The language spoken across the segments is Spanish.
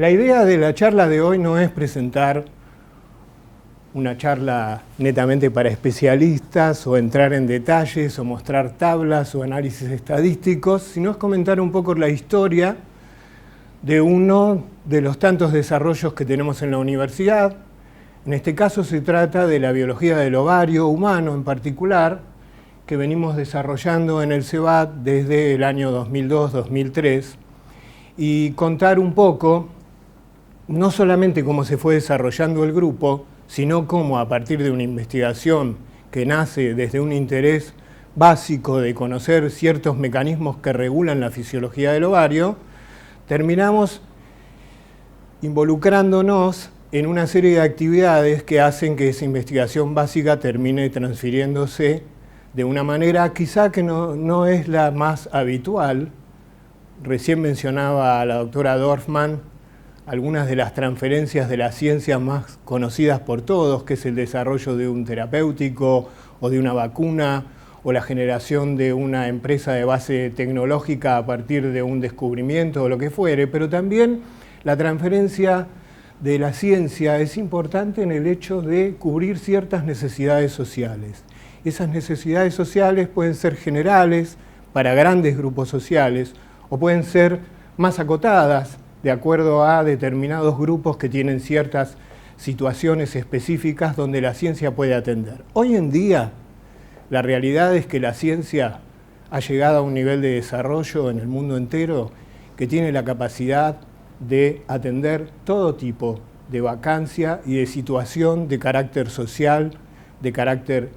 La idea de la charla de hoy no es presentar una charla netamente para especialistas o entrar en detalles o mostrar tablas o análisis estadísticos, sino es comentar un poco la historia de uno de los tantos desarrollos que tenemos en la universidad. En este caso se trata de la biología del ovario humano en particular, que venimos desarrollando en el CEBAT desde el año 2002-2003, y contar un poco, no solamente cómo se fue desarrollando el grupo, sino cómo a partir de una investigación que nace desde un interés básico de conocer ciertos mecanismos que regulan la fisiología del ovario, terminamos involucrándonos en una serie de actividades que hacen que esa investigación básica termine transfiriéndose de una manera quizá que no es la más habitual. Recién mencionaba a la doctora Dorfman algunas de las transferencias de la ciencia más conocidas por todos, que es el desarrollo de un terapéutico o de una vacuna, o la generación de una empresa de base tecnológica a partir de un descubrimiento o lo que fuere, pero también la transferencia de la ciencia es importante en el hecho de cubrir ciertas necesidades sociales. Esas necesidades sociales pueden ser generales para grandes grupos sociales o pueden ser más acotadas de acuerdo a determinados grupos que tienen ciertas situaciones específicas donde la ciencia puede atender. Hoy en día, la realidad es que la ciencia ha llegado a un nivel de desarrollo en el mundo entero que tiene la capacidad de atender todo tipo de vacancia y de situación de carácter social, de carácter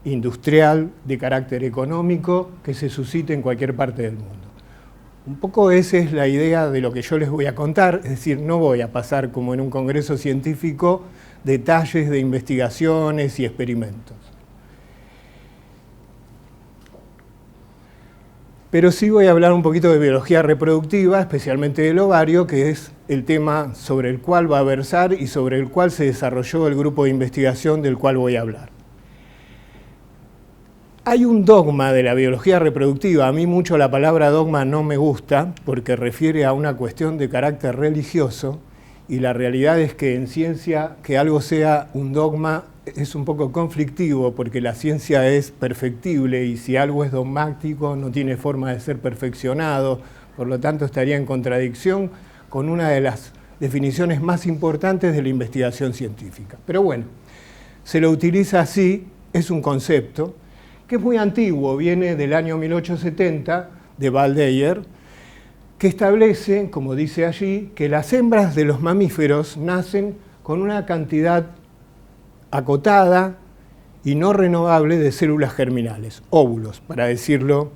industrial, de carácter económico que se suscite en cualquier parte del mundo. Un poco esa es la idea de lo que yo les voy a contar, es decir, no voy a pasar como en un congreso científico detalles de investigaciones y experimentos. Pero sí voy a hablar un poquito de biología reproductiva, especialmente del ovario, que es el tema sobre el cual va a versar y sobre el cual se desarrolló el grupo de investigación del cual voy a hablar. Hay un dogma de la biología reproductiva. A mí mucho la palabra dogma no me gusta porque refiere a una cuestión de carácter religioso y la realidad es que en ciencia que algo sea un dogma es un poco conflictivo porque la ciencia es perfectible y si algo es dogmático no tiene forma de ser perfeccionado, por lo tanto estaría en contradicción con una de las definiciones más importantes de la investigación científica. Pero bueno, se lo utiliza así, es un concepto que es muy antiguo, viene del año 1870 de Waldeyer, que establece, como dice allí, que las hembras de los mamíferos nacen con una cantidad acotada y no renovable de células germinales, óvulos, para decirlo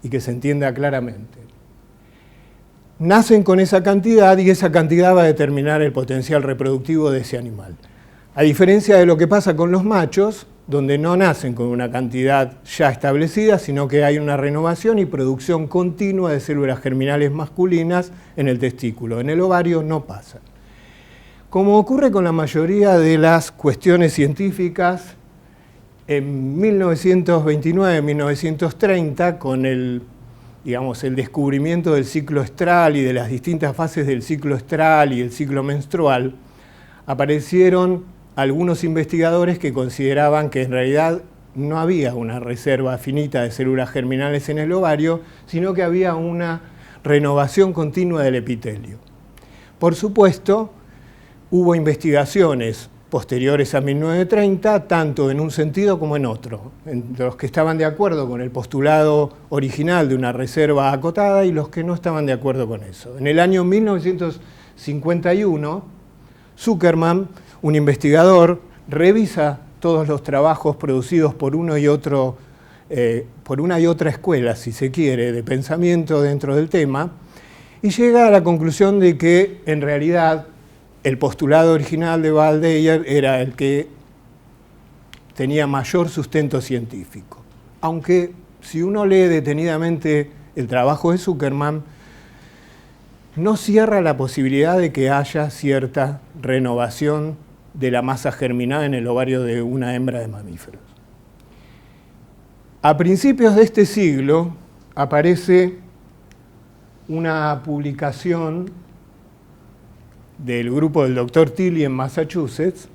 y que se entienda claramente. Nacen con esa cantidad y esa cantidad va a determinar el potencial reproductivo de ese animal. A diferencia de lo que pasa con los machos, donde no nacen con una cantidad ya establecida, sino que hay una renovación y producción continua de células germinales masculinas en el testículo. En el ovario no pasa. Como ocurre con la mayoría de las cuestiones científicas, en 1929-1930, con el descubrimiento del ciclo estral y de las distintas fases del ciclo estral y el ciclo menstrual, aparecieron algunos investigadores que consideraban que en realidad no había una reserva finita de células germinales en el ovario, sino que había una renovación continua del epitelio. Por supuesto, hubo investigaciones posteriores a 1930, tanto en un sentido como en otro, entre los que estaban de acuerdo con el postulado original de una reserva acotada y los que no estaban de acuerdo con eso. En el año 1951, Zuckerman, un investigador, revisa todos los trabajos producidos por una y otra escuela, si se quiere, de pensamiento dentro del tema, y llega a la conclusión de que, en realidad, el postulado original de Waldeyer era el que tenía mayor sustento científico. Aunque, si uno lee detenidamente el trabajo de Zuckerman, no cierra la posibilidad de que haya cierta renovación de la masa germinal en el ovario de una hembra de mamíferos. A principios de este siglo aparece una publicación del grupo del Dr. Tilly en Massachusetts,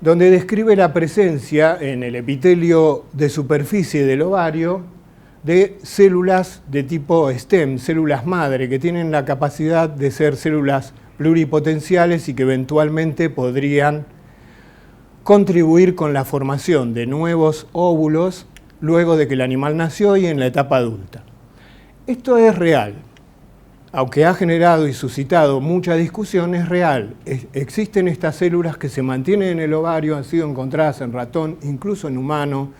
donde describe la presencia en el epitelio de superficie del ovario de células de tipo STEM, células madre, que tienen la capacidad de ser células pluripotenciales y que eventualmente podrían contribuir con la formación de nuevos óvulos luego de que el animal nació y en la etapa adulta. Esto es real. Aunque ha generado y suscitado mucha discusión, es real. Existen estas células que se mantienen en el ovario, han sido encontradas en ratón, incluso en humano.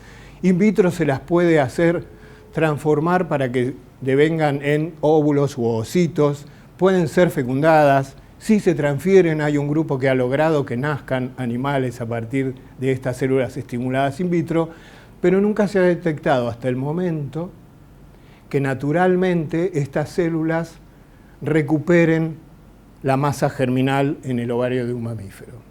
In vitro se las puede hacer transformar para que devengan en óvulos u ovocitos, pueden ser fecundadas. Si se transfieren, hay un grupo que ha logrado que nazcan animales a partir de estas células estimuladas in vitro, pero nunca se ha detectado hasta el momento que naturalmente estas células recuperen la masa germinal en el ovario de un mamífero.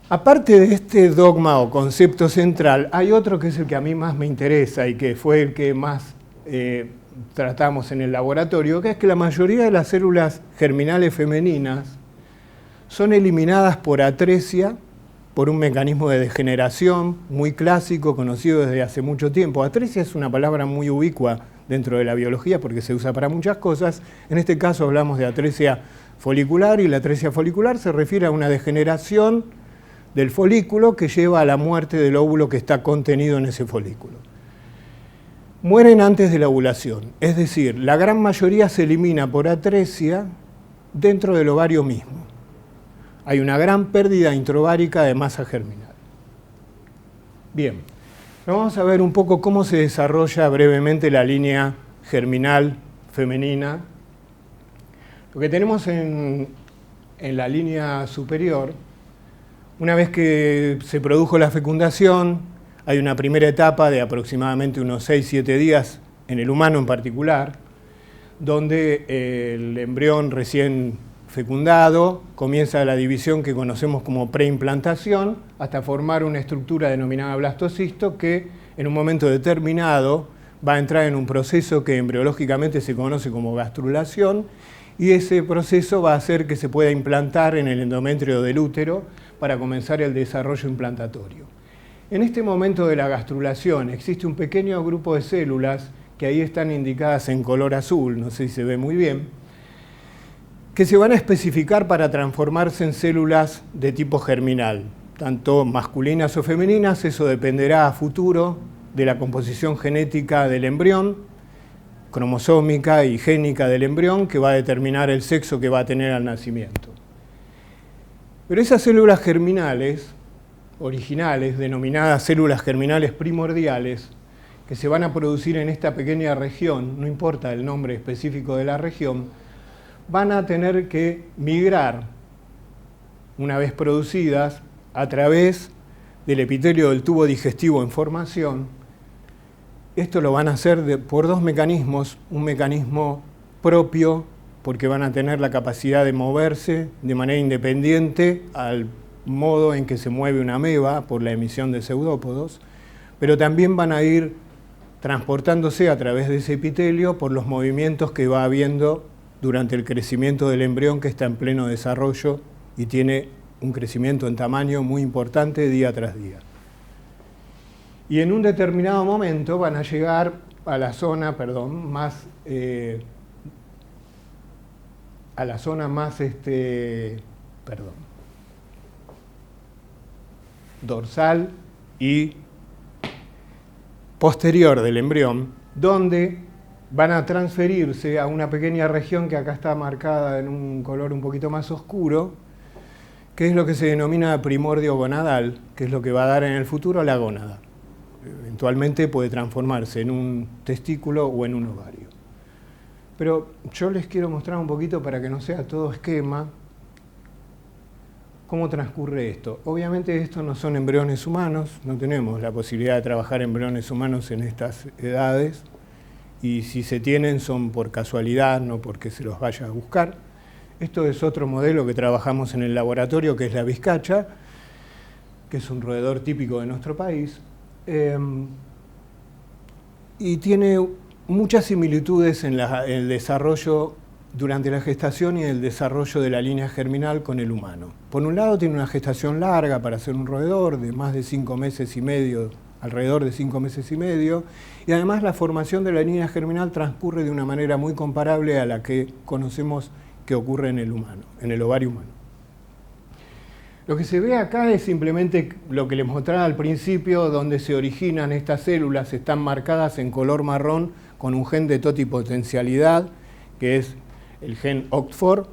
Aparte de este dogma o concepto central, hay otro que es el que a mí más me interesa y que fue el que más tratamos en el laboratorio, que es que la mayoría de las células germinales femeninas son eliminadas por atresia, por un mecanismo de degeneración muy clásico, conocido desde hace mucho tiempo. Atresia es una palabra muy ubicua dentro de la biología porque se usa para muchas cosas. En este caso hablamos de atresia folicular, y la atresia folicular se refiere a una degeneración del folículo que lleva a la muerte del óvulo que está contenido en ese folículo. Mueren antes de la ovulación, es decir, la gran mayoría se elimina por atresia dentro del ovario mismo. Hay una gran pérdida intraovárica de masa germinal. Bien, vamos a ver un poco cómo se desarrolla brevemente la línea germinal femenina. Lo que tenemos en la línea superior, una vez que se produjo la fecundación, hay una primera etapa de aproximadamente unos 6-7 días, en el humano en particular, donde el embrión recién fecundado comienza la división que conocemos como preimplantación, hasta formar una estructura denominada blastocisto que en un momento determinado va a entrar en un proceso que embriológicamente se conoce como gastrulación, y ese proceso va a hacer que se pueda implantar en el endometrio del útero para comenzar el desarrollo implantatorio. En este momento de la gastrulación existe un pequeño grupo de células que ahí están indicadas en color azul, no sé si se ve muy bien, que se van a especificar para transformarse en células de tipo germinal, tanto masculinas o femeninas. Eso dependerá a futuro de la composición genética del embrión, cromosómica y génica del embrión, que va a determinar el sexo que va a tener al nacimiento. Pero esas células germinales originales, denominadas células germinales primordiales, que se van a producir en esta pequeña región, no importa el nombre específico de la región, van a tener que migrar, una vez producidas, a través del epitelio del tubo digestivo en formación. Esto lo van a hacer por dos mecanismos, un mecanismo propio, porque van a tener la capacidad de moverse de manera independiente al modo en que se mueve una ameba por la emisión de pseudópodos, pero también van a ir transportándose a través de ese epitelio por los movimientos que va habiendo durante el crecimiento del embrión, que está en pleno desarrollo y tiene un crecimiento en tamaño muy importante día tras día. Y en un determinado momento van a llegar a la zona, más dorsal y posterior del embrión, donde van a transferirse a una pequeña región que acá está marcada en un color un poquito más oscuro, que es lo que se denomina primordio gonadal, que es lo que va a dar en el futuro la gónada. Eventualmente puede transformarse en un testículo o en un ovario. Pero yo les quiero mostrar un poquito, para que no sea todo esquema, cómo transcurre esto. Obviamente estos no son embriones humanos, no tenemos la posibilidad de trabajar embriones humanos en estas edades, y si se tienen son por casualidad, no porque se los vaya a buscar. Esto es otro modelo que trabajamos en el laboratorio, que es la vizcacha, que es un roedor típico de nuestro país, y tiene muchas similitudes en el desarrollo durante la gestación y el desarrollo de la línea germinal con el humano. Por un lado tiene una gestación larga para ser un roedor de más de 5 meses y medio, alrededor de 5 meses y medio, y además la formación de la línea germinal transcurre de una manera muy comparable a la que conocemos que ocurre en el humano, en el ovario humano. Lo que se ve acá es simplemente lo que les mostraba al principio, donde se originan estas células, están marcadas en color marrón con un gen de totipotencialidad, que es el gen OCT4,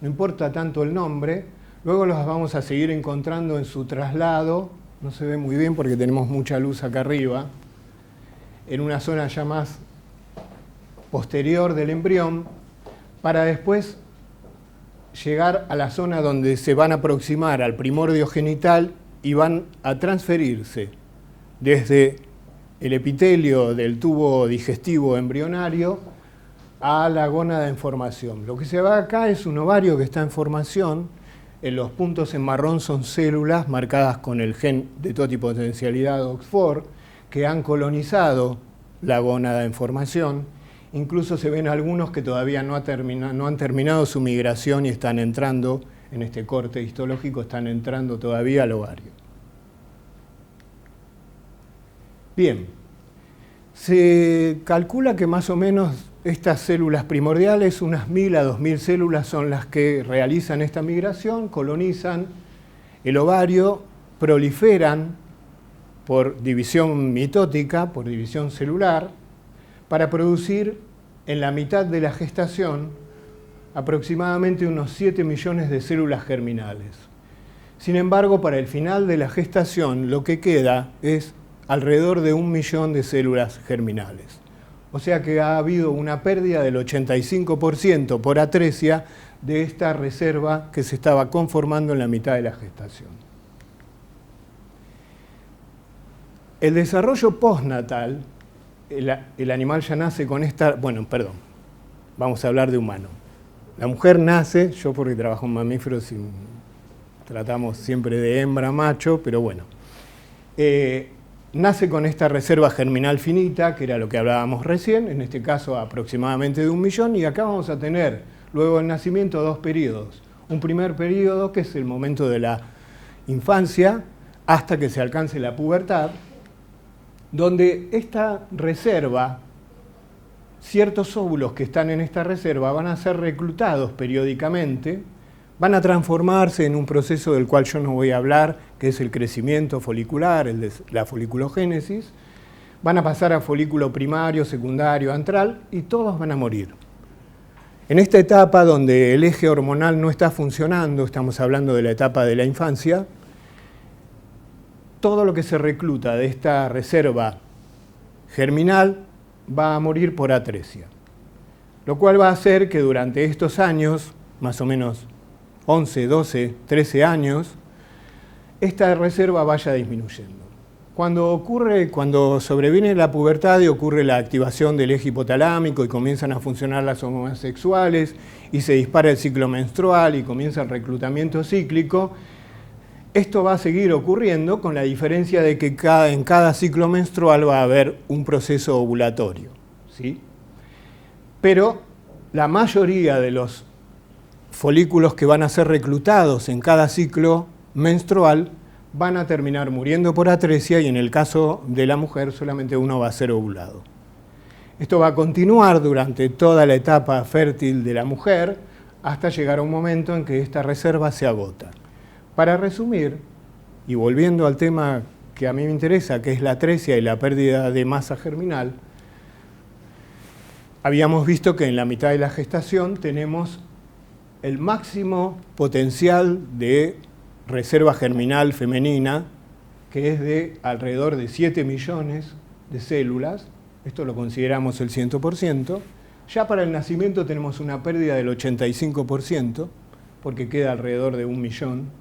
no importa tanto el nombre, luego los vamos a seguir encontrando en su traslado, no se ve muy bien porque tenemos mucha luz acá arriba, en una zona ya más posterior del embrión, para después llegar a la zona donde se van a aproximar al primordio genital y van a transferirse desde el epitelio del tubo digestivo embrionario a la gónada en formación. Lo que se ve acá es un ovario que está en formación. En los puntos en marrón son células marcadas con el gen de totipotencialidad OCT4 que han colonizado la gónada en formación. Incluso se ven algunos que todavía no han terminado su migración y están entrando, en este corte histológico, están entrando todavía al ovario. Bien, se calcula que más o menos estas células primordiales, unas 1000 a 2000 células, son las que realizan esta migración, colonizan el ovario, proliferan por división mitótica, por división celular, para producir en la mitad de la gestación aproximadamente unos 7 millones de células germinales. Sin embargo, para el final de la gestación lo que queda es alrededor de 1 millón de células germinales. O sea que ha habido una pérdida del 85% por atresia de esta reserva que se estaba conformando en la mitad de la gestación. El desarrollo postnatal, el animal ya nace con esta... Bueno, perdón, vamos a hablar de humano. La mujer nace, yo porque trabajo en mamíferos y tratamos siempre de hembra, macho, pero bueno. Nace con esta reserva germinal finita, que era lo que hablábamos recién, en este caso aproximadamente de 1 millón, y acá vamos a tener, luego del nacimiento, 2 periodos. Un primer periodo, que es el momento de la infancia, hasta que se alcance la pubertad, donde esta reserva, ciertos óvulos que están en esta reserva van a ser reclutados periódicamente, van a transformarse en un proceso del cual yo no voy a hablar, que es el crecimiento folicular, la foliculogénesis, van a pasar a folículo primario, secundario, antral, y todos van a morir. En esta etapa donde el eje hormonal no está funcionando, estamos hablando de la etapa de la infancia, todo lo que se recluta de esta reserva germinal va a morir por atresia. Lo cual va a hacer que durante estos años, más o menos 11, 12, 13 años, esta reserva vaya disminuyendo. Cuando sobreviene la pubertad y ocurre la activación del eje hipotalámico y comienzan a funcionar las hormonas sexuales y se dispara el ciclo menstrual y comienza el reclutamiento cíclico, esto va a seguir ocurriendo con la diferencia de que en cada ciclo menstrual va a haber un proceso ovulatorio, ¿sí? Pero la mayoría de los folículos que van a ser reclutados en cada ciclo menstrual van a terminar muriendo por atresia y en el caso de la mujer solamente uno va a ser ovulado. Esto va a continuar durante toda la etapa fértil de la mujer hasta llegar a un momento en que esta reserva se agota. Para resumir, y volviendo al tema que a mí me interesa, que es la atresia y la pérdida de masa germinal, habíamos visto que en la mitad de la gestación tenemos el máximo potencial de reserva germinal femenina, que es de alrededor de 7 millones de células, esto lo consideramos el 100%, ya para el nacimiento tenemos una pérdida del 85%, porque queda alrededor de 1 millón.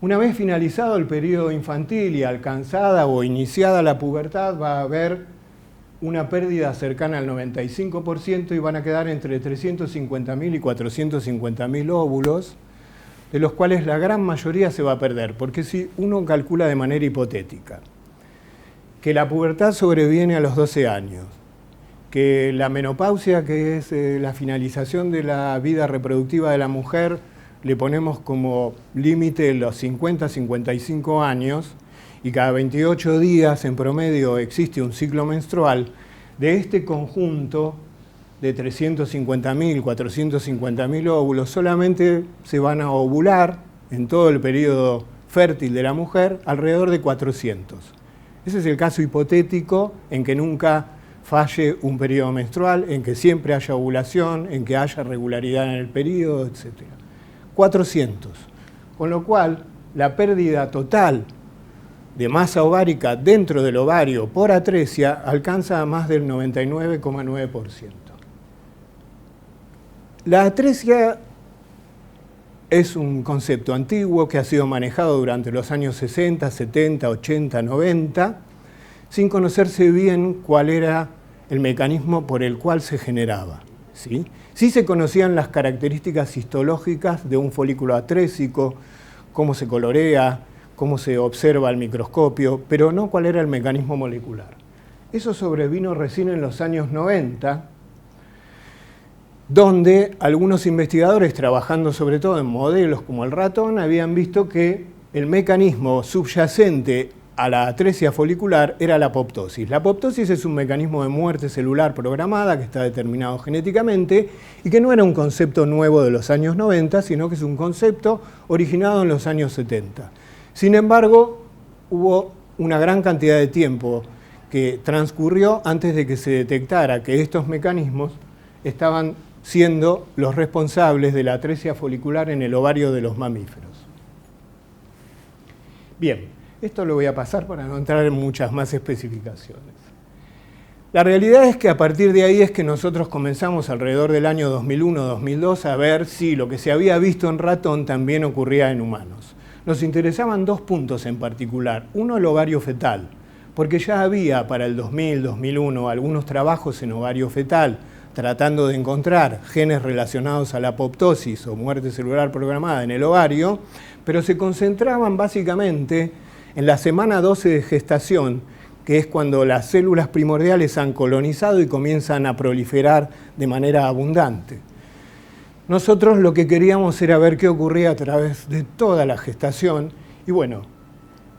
Una vez finalizado el periodo infantil y alcanzada o iniciada la pubertad, va a haber una pérdida cercana al 95% y van a quedar entre 350.000 y 450.000 óvulos, de los cuales la gran mayoría se va a perder, porque si uno calcula de manera hipotética que la pubertad sobreviene a los 12 años que la menopausia, que es la finalización de la vida reproductiva de la mujer, le ponemos como límite los 50-55 años, y cada 28 días en promedio existe un ciclo menstrual. De este conjunto de 350.000, 450.000 óvulos, solamente se van a ovular en todo el periodo fértil de la mujer alrededor de 400. Ese es el caso hipotético en que nunca falle un periodo menstrual, en que siempre haya ovulación, en que haya regularidad en el periodo, etc. 400. Con lo cual, la pérdida total de masa ovárica dentro del ovario por atresia alcanza a más del 99,9%. La atresia es un concepto antiguo que ha sido manejado durante los años 60, 70, 80, 90, sin conocerse bien cuál era el mecanismo por el cual se generaba. ¿Sí? Sí se conocían las características histológicas de un folículo atrésico, cómo se colorea, cómo se observa al microscopio, pero no cuál era el mecanismo molecular. Eso sobrevino recién en los años 90, donde algunos investigadores, trabajando sobre todo en modelos como el ratón, habían visto que el mecanismo subyacente a la atresia folicular era la apoptosis. La apoptosis es un mecanismo de muerte celular programada que está determinado genéticamente y que no era un concepto nuevo de los años 90, sino que es un concepto originado en los años 70. Sin embargo, hubo una gran cantidad de tiempo que transcurrió antes de que se detectara que estos mecanismos estaban siendo los responsables de la atresia folicular en el ovario de los mamíferos. Bien, esto lo voy a pasar para no entrar en muchas más especificaciones. La realidad es que a partir de ahí es que nosotros comenzamos alrededor del año 2001-2002 a ver si lo que se había visto en ratón también ocurría en humanos. Nos interesaban dos puntos en particular. Uno, el ovario fetal, porque ya había para el 2000-2001 algunos trabajos en ovario fetal tratando de encontrar genes relacionados a la apoptosis o muerte celular programada en el ovario, pero se concentraban básicamente en la semana 12 de gestación, que es cuando las células primordiales han colonizado y comienzan a proliferar de manera abundante. Nosotros lo que queríamos era ver qué ocurría a través de toda la gestación y bueno,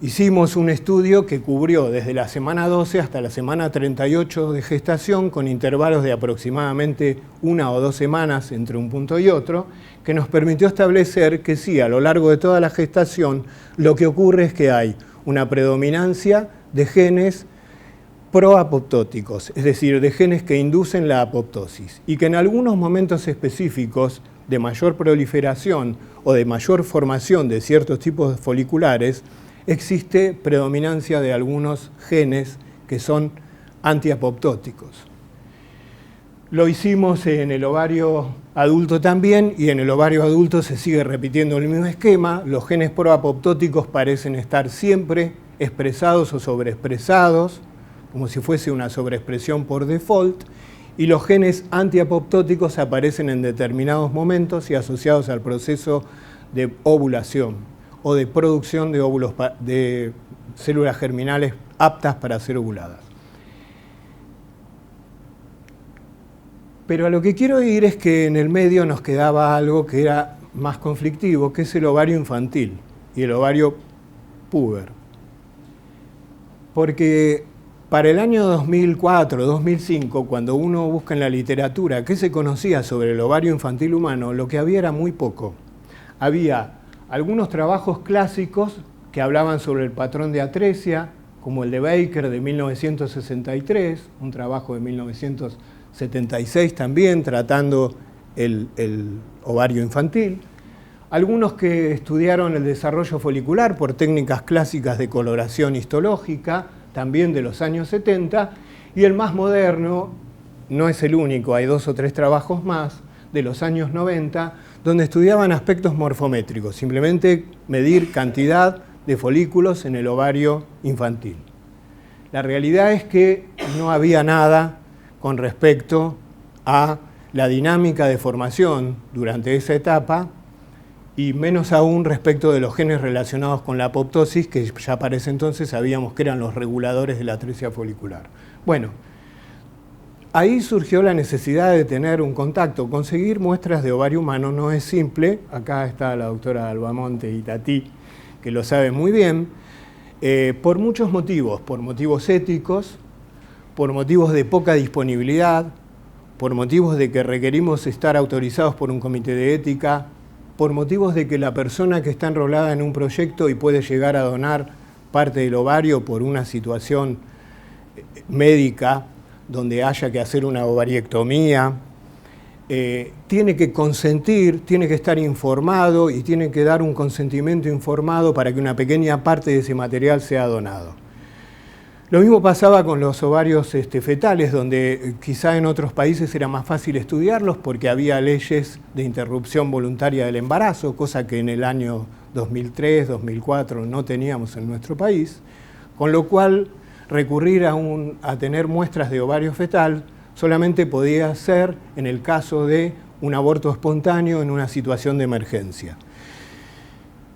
hicimos un estudio que cubrió desde la semana 12 hasta la semana 38 de gestación con intervalos de aproximadamente 1 o 2 semanas entre un punto y otro, que nos permitió establecer que sí, a lo largo de toda la gestación, lo que ocurre es que hay una predominancia de genes proapoptóticos, es decir, de genes que inducen la apoptosis, y que en algunos momentos específicos de mayor proliferación o de mayor formación de ciertos tipos foliculares, existe predominancia de algunos genes que son antiapoptóticos. Lo hicimos en el ovario adulto también, y en el ovario adulto se sigue repitiendo el mismo esquema. Los genes proapoptóticos parecen estar siempre expresados o sobreexpresados, como si fuese una sobreexpresión por default, y los genes antiapoptóticos aparecen en determinados momentos y asociados al proceso de ovulación o de producción de óvulos, de células germinales aptas para ser ovuladas. Pero a lo que quiero ir es que en el medio nos quedaba algo que era más conflictivo, que es el ovario infantil y el ovario puber. Porque para el año 2004, 2005, cuando uno busca en la literatura qué se conocía sobre el ovario infantil humano, lo que había era muy poco. Había algunos trabajos clásicos que hablaban sobre el patrón de atresia, como el de Baker de 1963, un trabajo de 1976 también, tratando el ovario infantil. Algunos que estudiaron el desarrollo folicular por técnicas clásicas de coloración histológica, también de los años 70, y el más moderno, no es el único, hay 2 o 3 trabajos más, de los años 90, donde estudiaban aspectos morfométricos, simplemente medir cantidad de folículos en el ovario infantil. La realidad es que no había nada con respecto a la dinámica de formación durante esa etapa, y menos aún respecto de los genes relacionados con la apoptosis, que ya para ese entonces sabíamos que eran los reguladores de la atresia folicular. Bueno, ahí surgió la necesidad de tener un contacto. Conseguir muestras de ovario humano no es simple. Acá está la doctora Albamonte y Tati, que lo sabe muy bien, por muchos motivos, por motivos éticos, por motivos de poca disponibilidad, por motivos de que requerimos estar autorizados por un comité de ética, por motivos de que la persona que está enrolada en un proyecto y puede llegar a donar parte del ovario por una situación médica donde haya que hacer una ovariectomía, tiene que consentir, tiene que estar informado y tiene que dar un consentimiento informado para que una pequeña parte de ese material sea donado. Lo mismo pasaba con los ovarios fetales, donde quizá en otros países era más fácil estudiarlos porque había leyes de interrupción voluntaria del embarazo, cosa que en el año 2003, 2004 no teníamos en nuestro país, con lo cual recurrir a tener muestras de ovario fetal solamente podía ser en el caso de un aborto espontáneo en una situación de emergencia.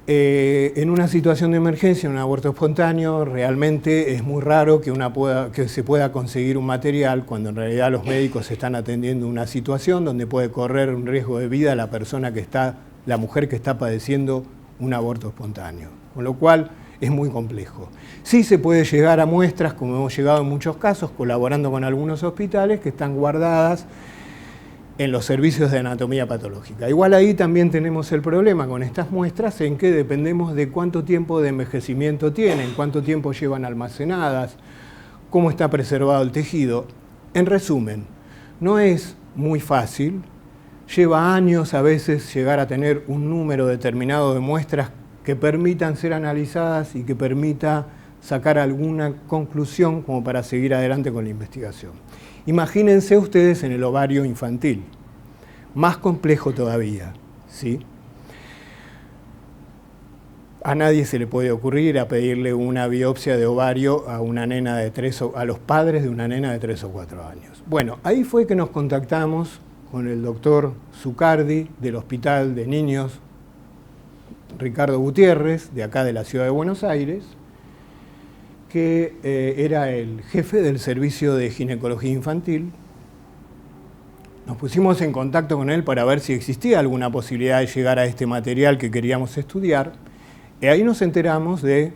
En una situación de emergencia, un aborto espontáneo, realmente es muy raro que se pueda conseguir un material cuando en realidad los médicos están atendiendo una situación donde puede correr un riesgo de vida la mujer que está padeciendo un aborto espontáneo. Con lo cual es muy complejo. Sí se puede llegar a muestras, como hemos llegado en muchos casos, colaborando con algunos hospitales que están guardadas en los servicios de anatomía patológica. Igual ahí también tenemos el problema con estas muestras en que dependemos de cuánto tiempo de envejecimiento tienen, cuánto tiempo llevan almacenadas, cómo está preservado el tejido. En resumen, no es muy fácil, lleva años a veces llegar a tener un número determinado de muestras que permitan ser analizadas y que permita sacar alguna conclusión como para seguir adelante con la investigación. Imagínense ustedes en el ovario infantil, más complejo todavía, ¿sí? A nadie se le puede ocurrir a pedirle una biopsia de ovario a una nena de a los padres de una nena de 3 o 4 años. Bueno, ahí fue que nos contactamos con el doctor Zucardi del Hospital de Niños Ricardo Gutiérrez, de acá de la ciudad de Buenos Aires, que era el jefe del servicio de ginecología infantil. Nos pusimos en contacto con él para ver si existía alguna posibilidad de llegar a este material que queríamos estudiar, y ahí nos enteramos de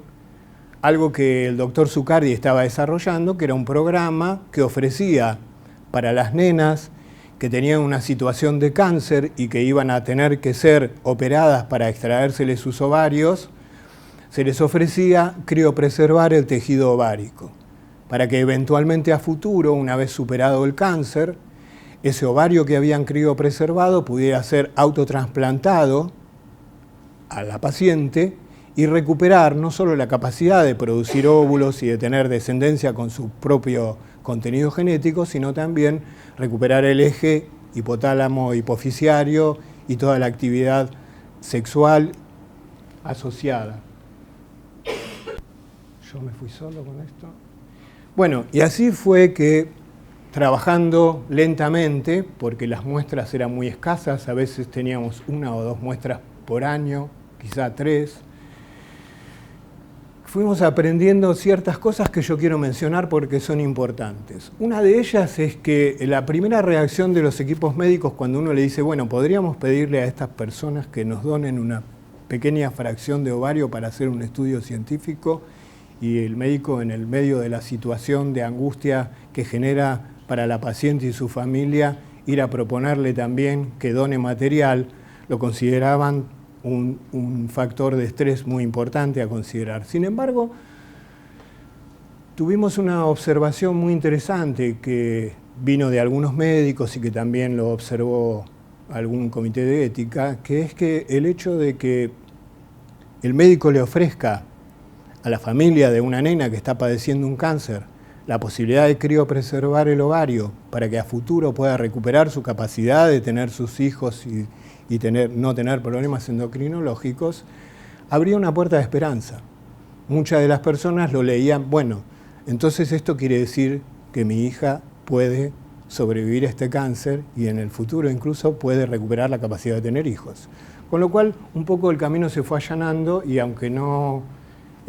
algo que el doctor Zucardi estaba desarrollando, que era un programa que ofrecía para las nenas que tenían una situación de cáncer y que iban a tener que ser operadas para extraérseles sus ovarios, se les ofrecía criopreservar el tejido ovárico, para que eventualmente a futuro, una vez superado el cáncer, ese ovario que habían criopreservado pudiera ser autotransplantado a la paciente y recuperar no solo la capacidad de producir óvulos y de tener descendencia con su propio contenido genético, sino también recuperar el eje hipotálamo-hipofisiario y toda la actividad sexual asociada. Yo me fui solo con esto. Bueno, y así fue que, trabajando lentamente, porque las muestras eran muy escasas, a veces teníamos 1 o 2 muestras por año, quizá 3, fuimos aprendiendo ciertas cosas que yo quiero mencionar porque son importantes. Una de ellas es que la primera reacción de los equipos médicos cuando uno le dice, bueno, podríamos pedirle a estas personas que nos donen una pequeña fracción de ovario para hacer un estudio científico, y el médico, en el medio de la situación de angustia que genera para la paciente y su familia, ir a proponerle también que done material, lo consideraban un factor de estrés muy importante a considerar. Sin embargo, tuvimos una observación muy interesante que vino de algunos médicos y que también lo observó algún comité de ética, que es que el hecho de que el médico le ofrezca a la familia de una nena que está padeciendo un cáncer la posibilidad de criopreservar el ovario para que a futuro pueda recuperar su capacidad de tener sus hijos y no tener problemas endocrinológicos, abría una puerta de esperanza. Muchas de las personas lo leían, bueno, entonces esto quiere decir que mi hija puede sobrevivir a este cáncer y en el futuro incluso puede recuperar la capacidad de tener hijos. Con lo cual, un poco el camino se fue allanando y aunque no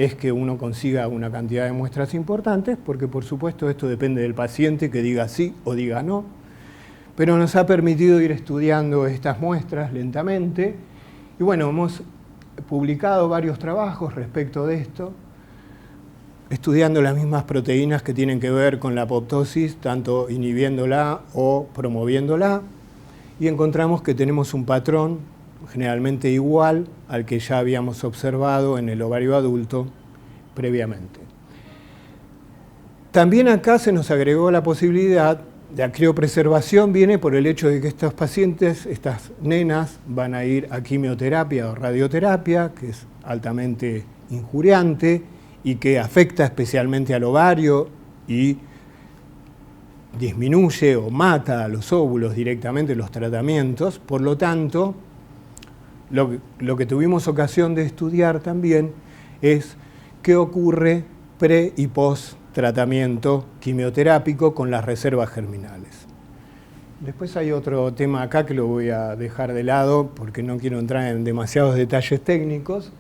es que uno consiga una cantidad de muestras importantes, porque por supuesto esto depende del paciente que diga sí o diga no, pero nos ha permitido ir estudiando estas muestras lentamente, y bueno, hemos publicado varios trabajos respecto de esto, estudiando las mismas proteínas que tienen que ver con la apoptosis, tanto inhibiéndola o promoviéndola, y encontramos que tenemos un patrón generalmente igual al que ya habíamos observado en el ovario adulto previamente. También acá se nos agregó la posibilidad de la criopreservación, viene por el hecho de que estos pacientes, estas nenas, van a ir a quimioterapia o radioterapia, que es altamente injuriante y que afecta especialmente al ovario y disminuye o mata a los óvulos directamente los tratamientos. Por lo tanto, lo que tuvimos ocasión de estudiar también es qué ocurre pre y post tratamiento quimioterápico con las reservas germinales. Después hay otro tema acá que lo voy a dejar de lado porque no quiero entrar en demasiados detalles técnicos,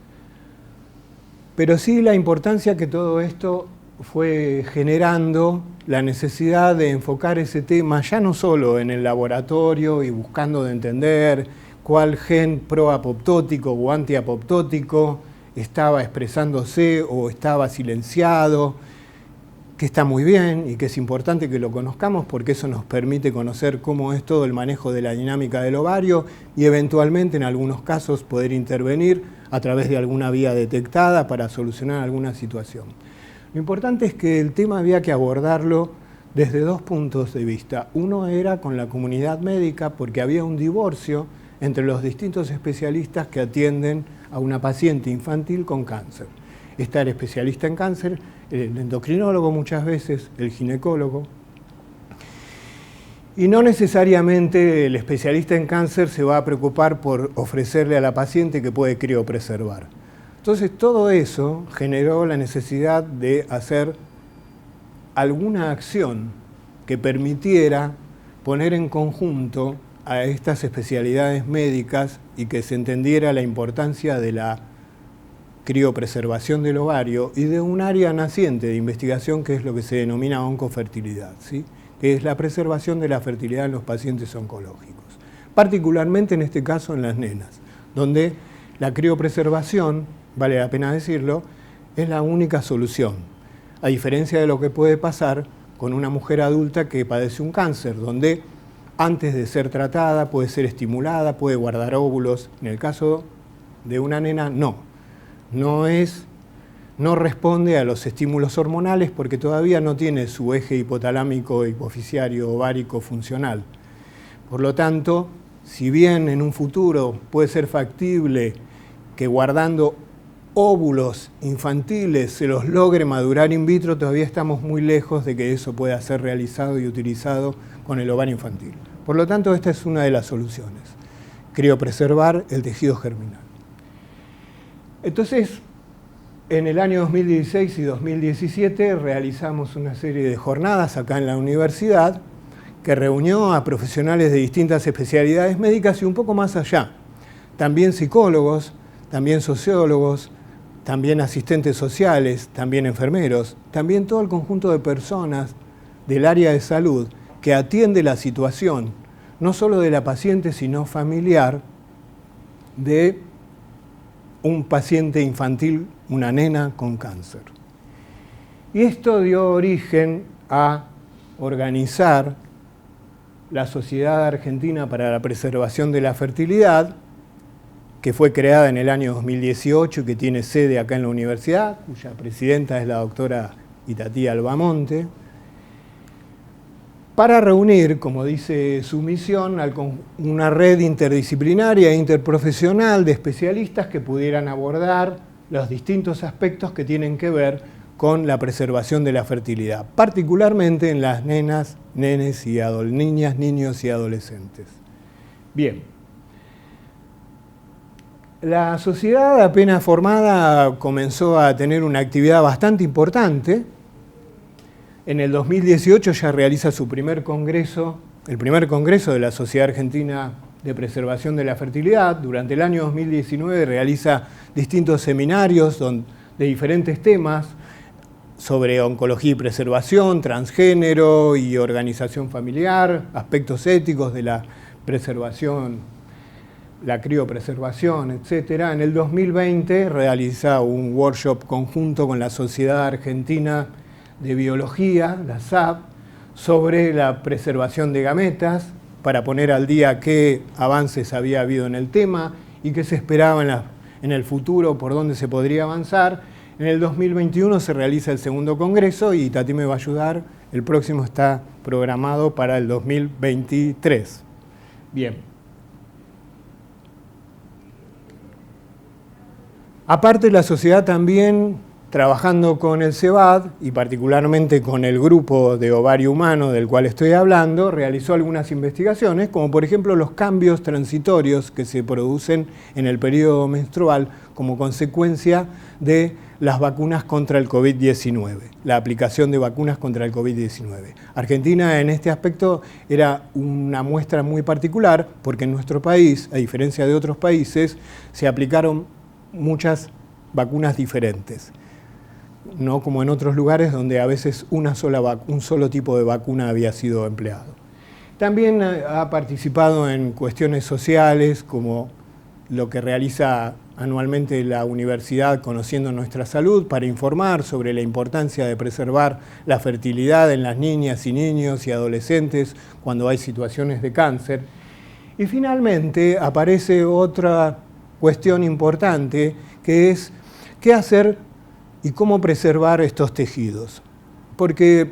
pero sí la importancia que todo esto fue generando la necesidad de enfocar ese tema ya no solo en el laboratorio y buscando de entender cuál gen proapoptótico o antiapoptótico estaba expresándose o estaba silenciado, que está muy bien y que es importante que lo conozcamos porque eso nos permite conocer cómo es todo el manejo de la dinámica del ovario y eventualmente en algunos casos poder intervenir a través de alguna vía detectada para solucionar alguna situación. Lo importante es que el tema había que abordarlo desde dos puntos de vista. Uno era con la comunidad médica porque había un divorcio entre los distintos especialistas que atienden a una paciente infantil con cáncer. Está el especialista en cáncer, el endocrinólogo muchas veces, el ginecólogo. Y no necesariamente el especialista en cáncer se va a preocupar por ofrecerle a la paciente que puede criopreservar. Entonces todo eso generó la necesidad de hacer alguna acción que permitiera poner en conjunto a estas especialidades médicas y que se entendiera la importancia de la criopreservación del ovario y de un área naciente de investigación que es lo que se denomina oncofertilidad, ¿sí? Que es la preservación de la fertilidad en los pacientes oncológicos, particularmente en este caso en las nenas, donde la criopreservación, vale la pena decirlo, es la única solución, a diferencia de lo que puede pasar con una mujer adulta que padece un cáncer, donde antes de ser tratada puede ser estimulada, puede guardar óvulos. En el caso de una nena, no responde a los estímulos hormonales porque todavía no tiene su eje hipotalámico, hipoficiario, ovárico funcional. Por lo tanto, si bien en un futuro puede ser factible que guardando óvulos infantiles se los logre madurar in vitro, todavía estamos muy lejos de que eso pueda ser realizado y utilizado con el ovario infantil. Por lo tanto, esta es una de las soluciones, criopreservar el tejido germinal. Entonces, en el año 2016 y 2017 realizamos una serie de jornadas acá en la universidad que reunió a profesionales de distintas especialidades médicas y un poco más allá. También psicólogos, también sociólogos, también asistentes sociales, también enfermeros, también todo el conjunto de personas del área de salud que atiende la situación, no solo de la paciente, sino familiar, de un paciente infantil, una nena con cáncer. Y esto dio origen a organizar la Sociedad Argentina para la Preservación de la Fertilidad, que fue creada en el año 2018 y que tiene sede acá en la universidad, cuya presidenta es la doctora Itatí Albamonte, para reunir, como dice su misión, una red interdisciplinaria e interprofesional de especialistas que pudieran abordar los distintos aspectos que tienen que ver con la preservación de la fertilidad, particularmente en las nenas, nenes y niñas, niños y adolescentes. Bien. La sociedad apenas formada comenzó a tener una actividad bastante importante. En el 2018 ya realiza su primer congreso, el primer congreso de la Sociedad Argentina de Preservación de la Fertilidad. Durante el año 2019 realiza distintos seminarios de de diferentes temas sobre oncología y preservación, transgénero y organización familiar, aspectos éticos de la preservación, la criopreservación, etc. En el 2020 realiza un workshop conjunto con la Sociedad Argentina de Biología, la SAB, sobre la preservación de gametas, para poner al día qué avances había habido en el tema y qué se esperaba en el futuro, por dónde se podría avanzar. En el 2021 se realiza el segundo congreso y Tati me va a ayudar. El próximo está programado para el 2023. Bien. Aparte, la sociedad también, trabajando con el CEBAD y particularmente con el grupo de ovario humano del cual estoy hablando, realizó algunas investigaciones, como por ejemplo los cambios transitorios que se producen en el periodo menstrual como consecuencia de las vacunas contra el COVID-19, la aplicación de vacunas contra el COVID-19. Argentina en este aspecto era una muestra muy particular porque en nuestro país, a diferencia de otros países, se aplicaron muchas vacunas diferentes. No como en otros lugares donde a veces un solo tipo de vacuna había sido empleado. También ha participado en cuestiones sociales como lo que realiza anualmente la universidad Conociendo Nuestra Salud para informar sobre la importancia de preservar la fertilidad en las niñas y niños y adolescentes cuando hay situaciones de cáncer. Y finalmente aparece otra cuestión importante que es qué hacer y cómo preservar estos tejidos. Porque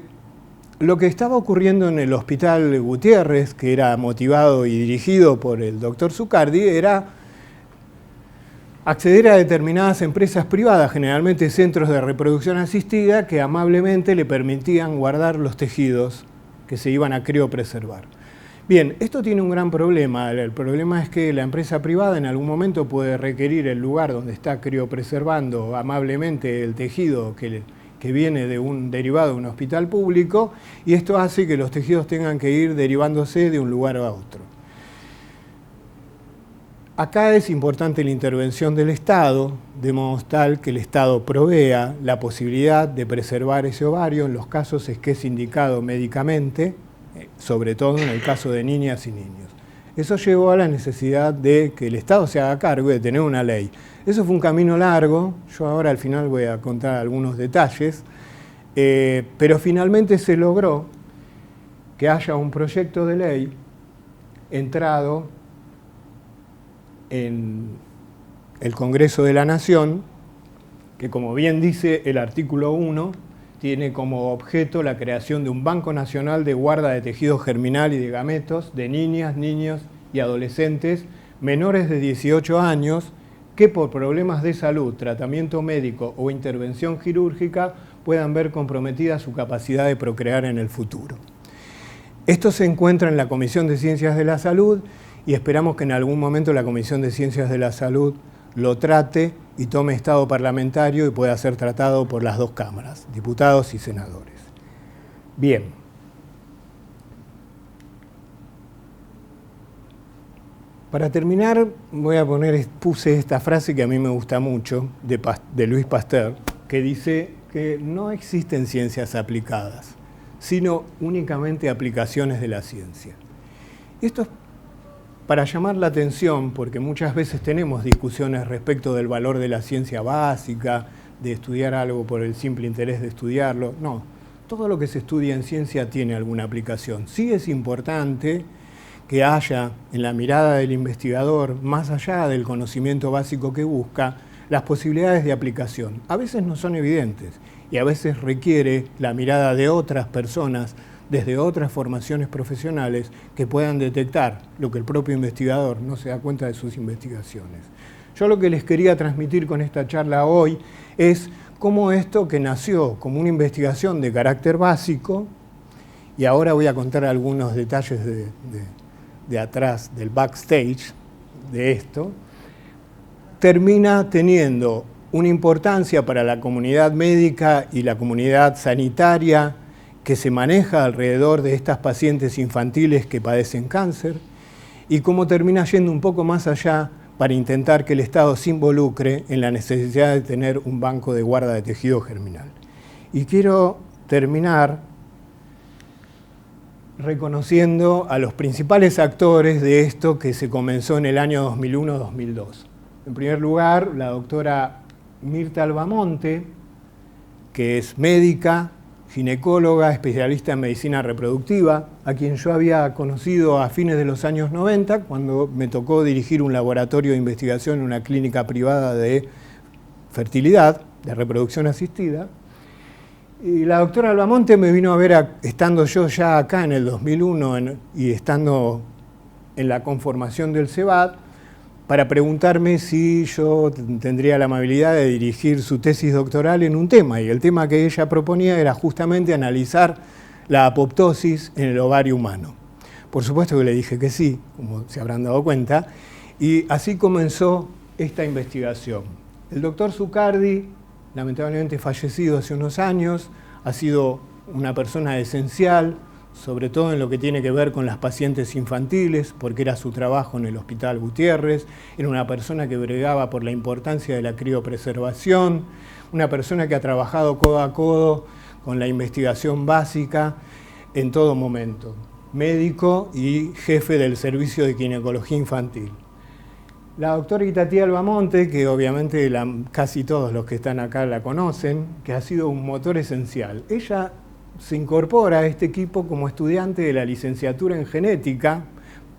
lo que estaba ocurriendo en el Hospital Gutiérrez, que era motivado y dirigido por el doctor Zucardi, era acceder a determinadas empresas privadas, generalmente centros de reproducción asistida, que amablemente le permitían guardar los tejidos que se iban a criopreservar. Bien, esto tiene un gran problema. El problema es que la empresa privada en algún momento puede requerir el lugar donde está criopreservando amablemente el tejido que viene de un derivado de un hospital público, y esto hace que los tejidos tengan que ir derivándose de un lugar a otro. Acá es importante la intervención del Estado, de modo tal que el Estado provea la posibilidad de preservar ese ovario en los casos en que es indicado médicamente, sobre todo en el caso de niñas y niños. Eso llevó a la necesidad de que el Estado se haga cargo de tener una ley. Eso fue un camino largo, yo ahora al final voy a contar algunos detalles, pero finalmente se logró que haya un proyecto de ley entrado en el Congreso de la Nación, que como bien dice el artículo 1, tiene como objeto la creación de un Banco Nacional de Guarda de Tejido Germinal y de Gametos de niñas, niños y adolescentes menores de 18 años que por problemas de salud, tratamiento médico o intervención quirúrgica puedan ver comprometida su capacidad de procrear en el futuro. Esto se encuentra en la Comisión de Ciencias de la Salud y esperamos que en algún momento la Comisión de Ciencias de la Salud lo trate y tome estado parlamentario y pueda ser tratado por las dos cámaras, diputados y senadores. Bien. Para terminar, puse esta frase que a mí me gusta mucho, de Louis Pasteur, que dice que no existen ciencias aplicadas, sino únicamente aplicaciones de la ciencia. Esto es para llamar la atención, porque muchas veces tenemos discusiones respecto del valor de la ciencia básica, de estudiar algo por el simple interés de estudiarlo. No, todo lo que se estudia en ciencia tiene alguna aplicación. Sí es importante que haya en la mirada del investigador, más allá del conocimiento básico que busca, las posibilidades de aplicación. A veces no son evidentes y a veces requiere la mirada de otras personas desde otras formaciones profesionales que puedan detectar lo que el propio investigador no se da cuenta de sus investigaciones. Yo lo que les quería transmitir con esta charla hoy es cómo esto que nació como una investigación de carácter básico, y ahora voy a contar algunos detalles de atrás, del backstage de esto, termina teniendo una importancia para la comunidad médica y la comunidad sanitaria que se maneja alrededor de estas pacientes infantiles que padecen cáncer, y cómo termina yendo un poco más allá para intentar que el Estado se involucre en la necesidad de tener un banco de guarda de tejido germinal. Y quiero terminar reconociendo a los principales actores de esto que se comenzó en el año 2001-2002. En primer lugar, la doctora Mirta Albamonte, que es médica, ginecóloga, especialista en medicina reproductiva, a quien yo había conocido a fines de los años 90, cuando me tocó dirigir un laboratorio de investigación en una clínica privada de fertilidad, de reproducción asistida. Y la doctora Albamonte me vino a ver, estando yo ya acá en el 2001 y estando en la conformación del CEBAT, para preguntarme si yo tendría la amabilidad de dirigir su tesis doctoral en un tema. Y el tema que ella proponía era justamente analizar la apoptosis en el ovario humano. Por supuesto que le dije que sí, como se habrán dado cuenta, y así comenzó esta investigación. El doctor Zucardi, lamentablemente fallecido hace unos años, ha sido una persona esencial, sobre todo en lo que tiene que ver con las pacientes infantiles, porque era su trabajo en el Hospital Gutiérrez, era una persona que bregaba por la importancia de la criopreservación, una persona que ha trabajado codo a codo con la investigación básica en todo momento, médico y jefe del servicio de ginecología infantil. La doctora Itatía Albamonte, que obviamente casi todos los que están acá la conocen, que ha sido un motor esencial. Ella se incorpora a este equipo como estudiante de la licenciatura en genética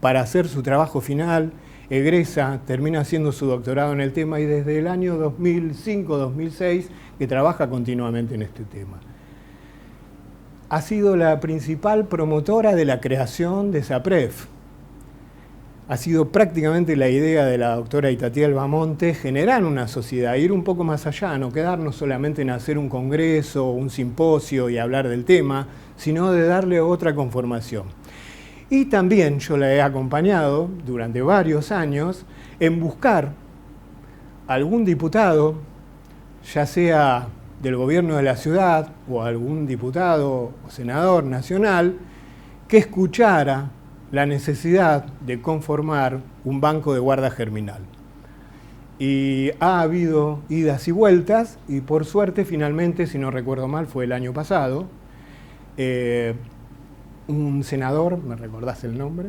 para hacer su trabajo final, egresa, termina haciendo su doctorado en el tema y desde el año 2005-2006 que trabaja continuamente en este tema. Ha sido la principal promotora de la creación de SAPREF. Ha sido prácticamente la idea de la doctora Itatía Albamonte generar una sociedad, ir un poco más allá, no quedarnos solamente en hacer un congreso, un simposio y hablar del tema, sino de darle otra conformación. Y también yo la he acompañado durante varios años en buscar algún diputado, ya sea del gobierno de la ciudad o algún diputado o senador nacional, que escuchara la necesidad de conformar un banco de guarda germinal. Y ha habido idas y vueltas, y por suerte, finalmente, si no recuerdo mal, fue el año pasado, un senador, ¿me recordás el nombre?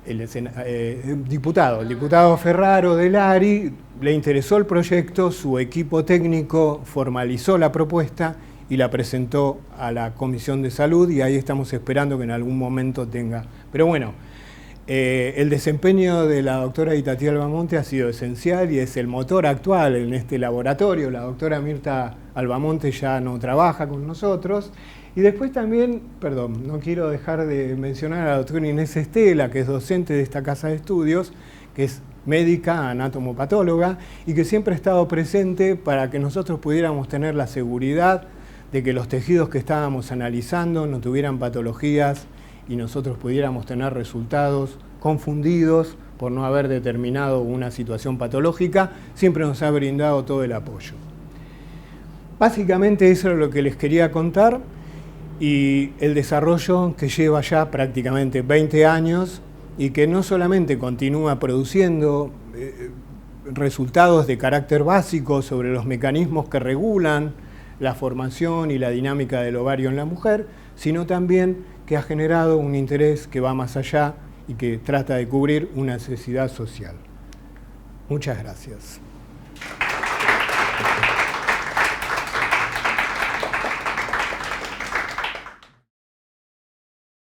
El diputado Ferraro del ARI, le interesó el proyecto, su equipo técnico formalizó la propuesta y la presentó a la Comisión de Salud y ahí estamos esperando que en algún momento tenga. Pero bueno, el desempeño de la doctora Itatía Albamonte ha sido esencial y es el motor actual en este laboratorio. La doctora Mirta Albamonte ya no trabaja con nosotros. Y después también, perdón, no quiero dejar de mencionar a la doctora Inés Estela, que es docente de esta casa de estudios, que es médica, anatomopatóloga, y que siempre ha estado presente para que nosotros pudiéramos tener la seguridad de que los tejidos que estábamos analizando no tuvieran patologías y nosotros pudiéramos tener resultados confundidos por no haber determinado una situación patológica, siempre nos ha brindado todo el apoyo. Básicamente eso es lo que les quería contar y el desarrollo que lleva ya prácticamente 20 años y que no solamente continúa produciendo resultados de carácter básico sobre los mecanismos que regulan la formación y la dinámica del ovario en la mujer, sino también que ha generado un interés que va más allá y que trata de cubrir una necesidad social. Muchas gracias.